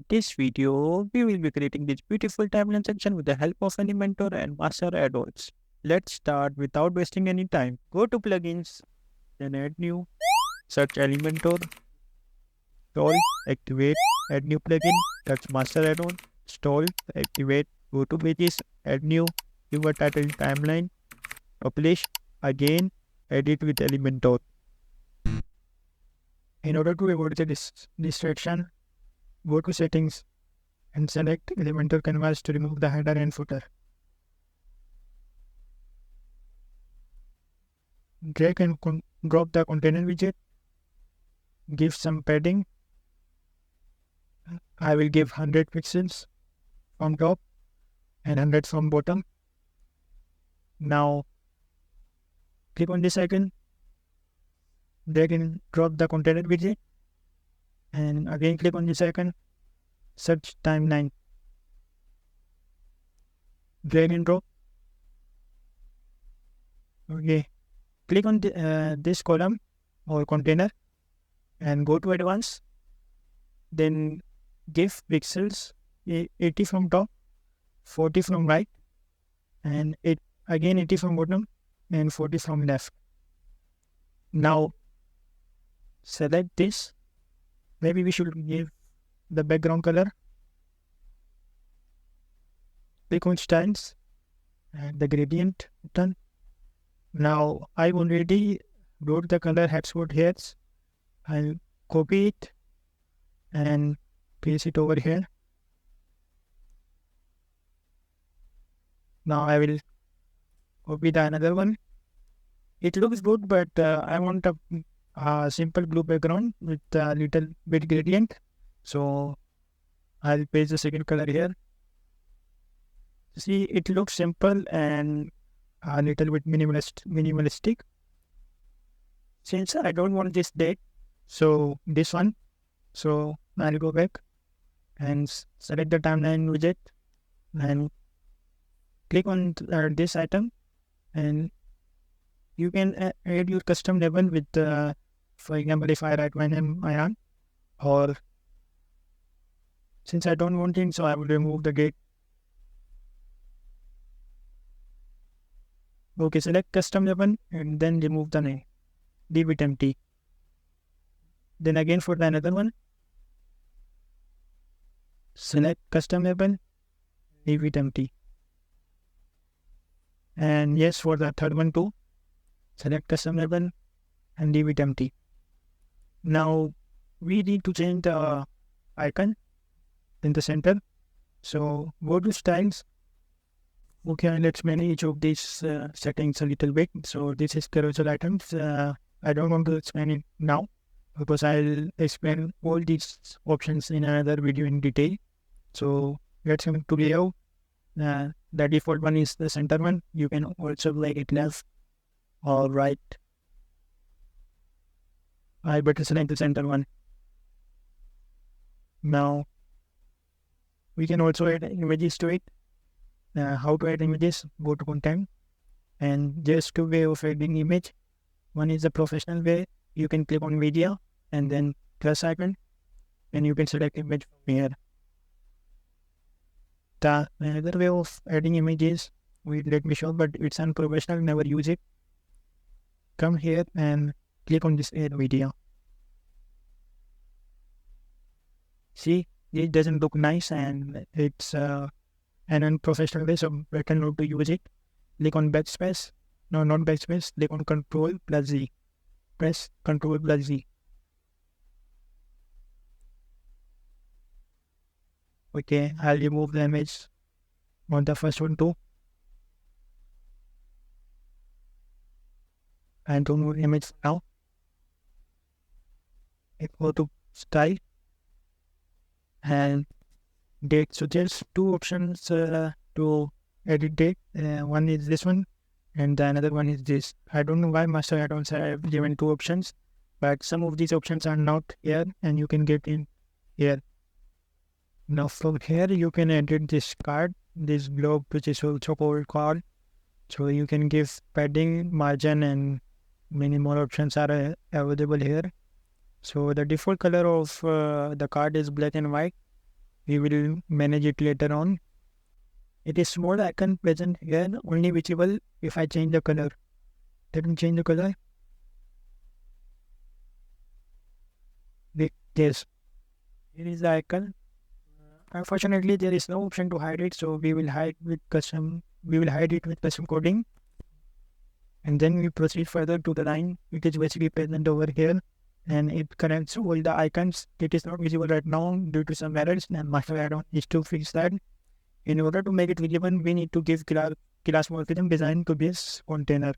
this video, we will be creating this beautiful timeline section with the help of Elementor and Master Addons. Let's start without wasting any time. Go to plugins, then add new, search Elementor, install, activate, add new plugin, that's Master Addon, install, activate, go to pages, add new, give a title timeline, publish, again, edit with Elementor. In order to avoid the distraction, go to settings and select Elementor canvas to remove the header and footer. Drag and drop the container widget. Give some padding. I will give 100 pixels from top and 100 from bottom. Now click on this icon. Drag and drop the container widget. And again click on this icon. Search timeline. Drag and drop. Okay. Click on this column or container and go to advanced. Then give pixels 80 from top, 40 from right, and again 80 from bottom and 40 from left. Now select this. Maybe we should give the background color. Click on styles and the gradient button. Now I already wrote the color hexcode here. I'll copy it and paste it over here. Now I will copy the another one. It looks good, but I want a simple blue background with a little bit gradient. So I'll paste the second color here. See, it looks simple and a little bit minimalistic. Since I don't want this date, so this one. So I'll go back and select the timeline widget and click on this item, and you can add your custom label with, for example, if I write my name Ayan, or since I don't want it, so I will remove the date. Okay, select custom label and then remove the name. Leave it empty. Then again for the another one, select custom label, leave it empty. And yes, for the third one too, select custom label and leave it empty. Now we need to change the icon in the center. So go to styles. Okay, let's manage each of these settings a little bit. So this is carousel items. I don't want to explain it now because I'll explain all these options in another video in detail. So let's come to layout. The default one is the center one. You can also make it left or right. I better select the center one. Now we can also add images to it. How to add images? Go to content, and there's two ways of adding image. One is the professional way. You can click on media and then plus icon, and you can select image from here. The another way of adding images, let me show, but it's unprofessional, never use it. Come here and click on this add media. See, it doesn't look nice and it's an unprofessional way, so better not to use it. Click on backspace. No, not backspace. Click on Control plus Z. Press Control plus Z. Okay, I'll remove the image on the first one too. And remove image now. Go to style and date. So there's two options to edit date. One is this one and the another one is this. I don't know why Master Addons have given two options, but some of these options are not here and you can get in here. Now from here you can edit this card, this globe, which is also called card. So you can give padding, margin, and many more options are available here. So the default color of the card is black and white. We will manage it later on. It is small icon present here, only visible if I change the color. Let me change the color. Yes, here is the icon. Unfortunately, there is no option to hide it, so we will hide with custom. We will hide it with custom coding, and then we proceed further to the line. It is basically present over here, and it connects all the icons. It is not visible right now due to some errors, and master add-on is to fix that. In order to make it visible, we need to give glassmorphism design to this container.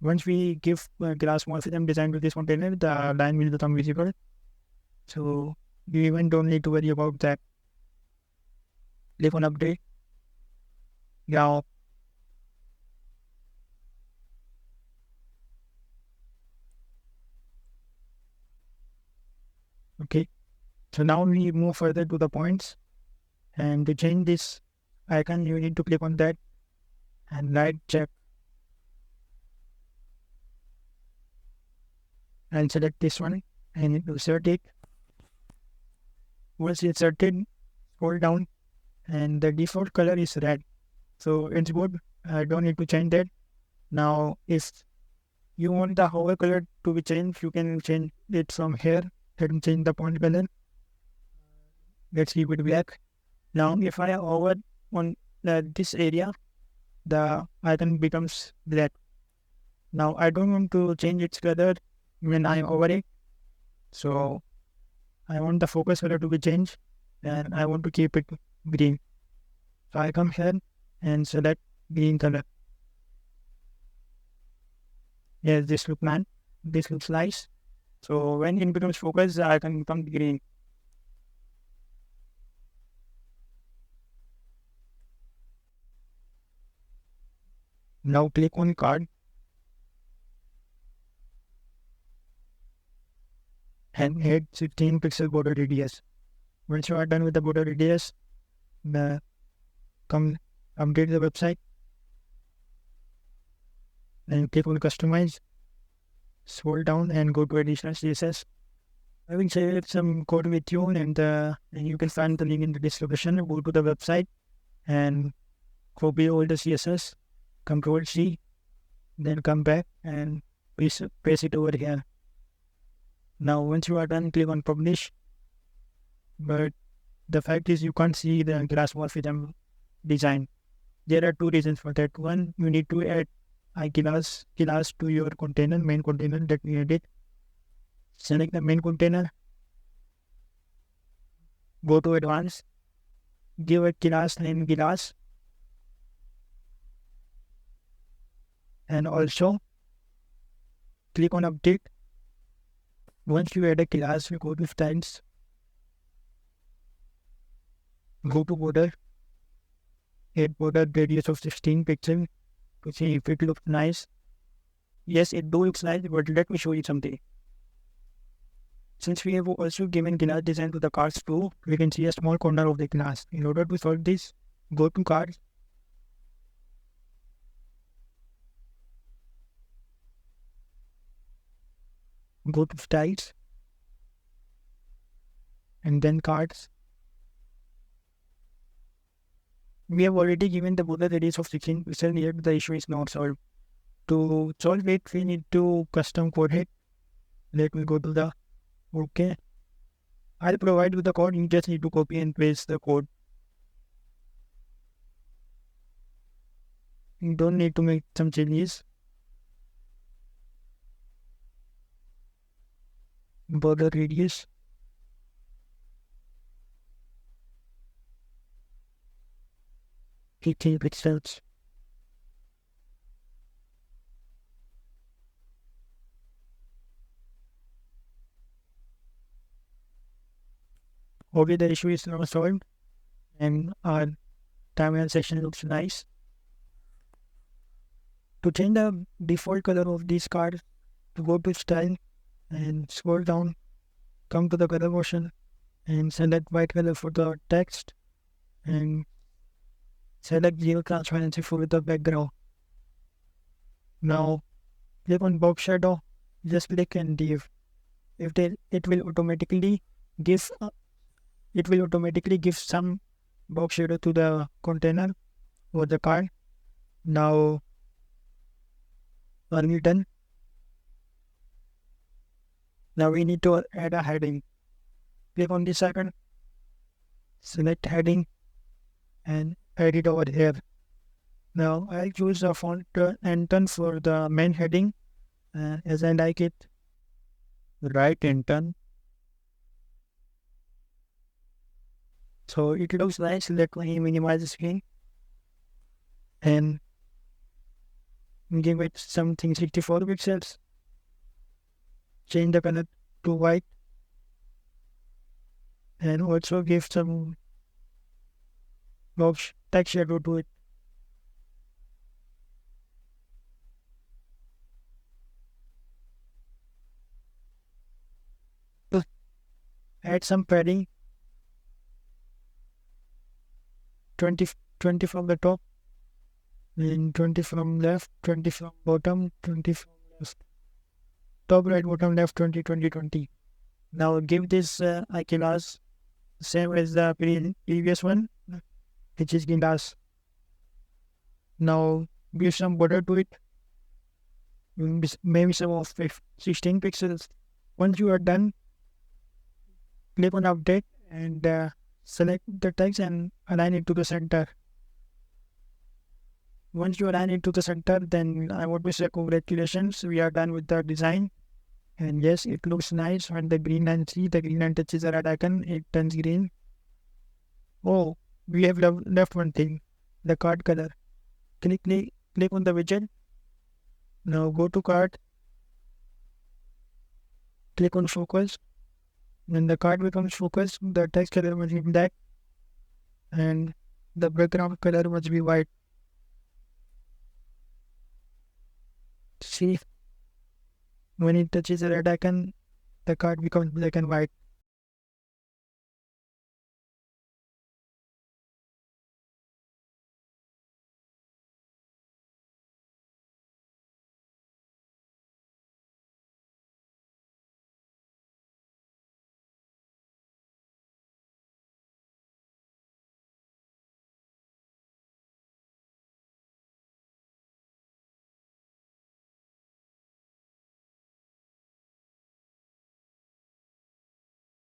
Once we give glassmorphism design to this container, the line will become visible. So you even don't need to worry about that. Click on update. Now, okay. So now we move further to the points, and to change this icon, you need to click on that and right check and select this one and insert it. Once inserted, scroll down, and the default color is red, so it's good. I don't need to change that. Now, if you want the hover color to be changed, you can change it from here. Let me change the point color. Let's leave it black. Now, if I hover on this area, the icon becomes black. Now, I don't want to change its color when I hover it, so I want the focus color to be changed, and I want to keep it green. So I come here and select green color. Yes, this looks nice. So when it becomes focused, the icon becomes green. Now click on card and add 16 pixel border radius. Once you are done with the border radius, come update the website and click on customize. Scroll down and go to additional CSS. I will share some code with you, and you can find the link in the description. Go to the website and copy all the CSS, Control C, then come back and paste it over here. Now, once you are done, click on publish. But the fact is, you can't see the glassmorphism design. There are two reasons for that. One, you need to add class to your container, main container that we added. Select the main container, go to advanced, give a class name glass, and also click on update. Once you add a class, you go to styles, go to border, add border radius of 16 pixels to see if it looks nice. Yes, it do looks nice, but let me show you something. Since we have also given class design to the cards too, we can see a small corner of the class. In order to solve this, go to cards, go to styles, and then cards. We have already given the border radius of 16 pixels, yet the issue is not solved. To solve it, we need to custom code it. Let me go to the OK. I'll provide you the code. You just need to copy and paste the code. You don't need to make some changes. Border radius. Pixels. Okay, the issue is now solved, and our timeline section looks nice. To change the default color of these cards, to go to style and scroll down, come to the color option and select white color for the text and select zero transparency for the background. Now click on box shadow, just click and leave. It will automatically give it will automatically give some box shadow to the container or the card. Now are we done? Now we need to add a heading. Click on this icon, select heading and add it over here. Now I'll choose a font Anton for the main heading as I like it. Right Anton. So it looks nice. Let me minimize the screen and give it something 64 pixels. Change the color to white and also give some box text shadow to it. Add some padding, 20 from the top and 20 from left, 20 from bottom, 20 from left. Top right, bottom left, 20, 20, 20. Now give this icon as same as the previous one, which is glass. Now give some border to it, maybe some of 16 pixels. Once you are done, click on update and select the text and align it to the center. Once you align it to the center, then I want to say congratulations, we are done with the design. And yes, it looks nice. When the green line, see the green line touches the red icon, it turns green. Oh, we have left one thing, the card color. Click on the widget. Now go to card, click on focus. When the card becomes focused, the text color must be black and the background color must be white. See, when it touches the red icon, the card becomes black and white.